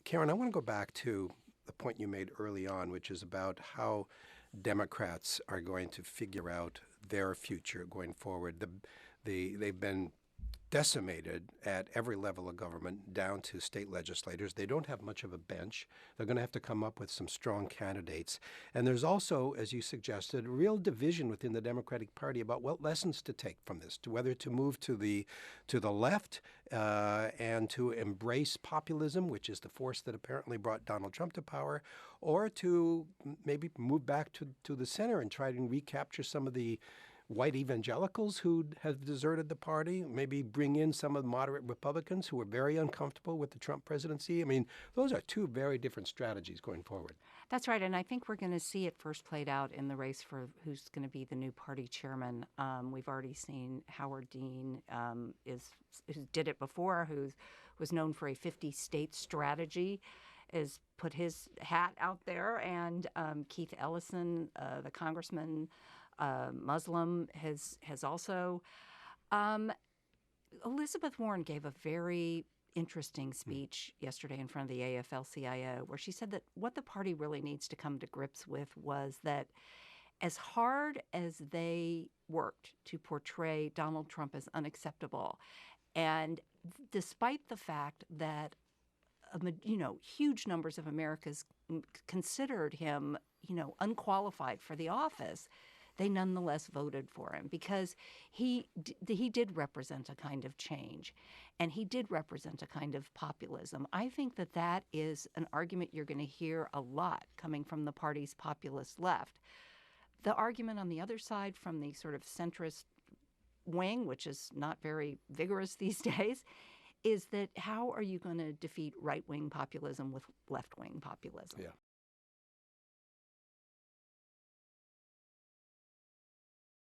Karen, I want to go back to the point you made early on, which is about how Democrats are going to figure out their future going forward. They've been decimated at every level of government down to state legislators. They don't have much of a bench. They're going to have to come up with some strong candidates. And there's also, as you suggested, real division within the Democratic Party about what lessons to take from this, to whether to move to the left and to embrace populism, which is the force that apparently brought Donald Trump to power, or to maybe move back to the center and try to recapture some of the white evangelicals who have deserted the party, maybe bring in some of the moderate Republicans who are very uncomfortable with the Trump presidency. I mean, those are two very different strategies going forward. That's right. And I think we're going to see it first played out in the race for who's going to be the new party chairman. We've already seen Howard Dean who did it before, who was known for a 50-state strategy, is put his hat out there. And Keith Ellison, the congressman, Muslim, has also. Elizabeth Warren gave a very interesting speech yesterday in front of the AFL-CIO, where she said that what the party really needs to come to grips with was that as hard as they worked to portray Donald Trump as unacceptable, and despite the fact that huge numbers of Americans considered him unqualified for the office, they nonetheless voted for him because he did represent a kind of change, and he did represent a kind of populism. I think that is an argument you're going to hear a lot coming from the party's populist left. The argument on the other side from the sort of centrist wing, which is not very vigorous these days, is that how are you going to defeat right-wing populism with left-wing populism? Yeah.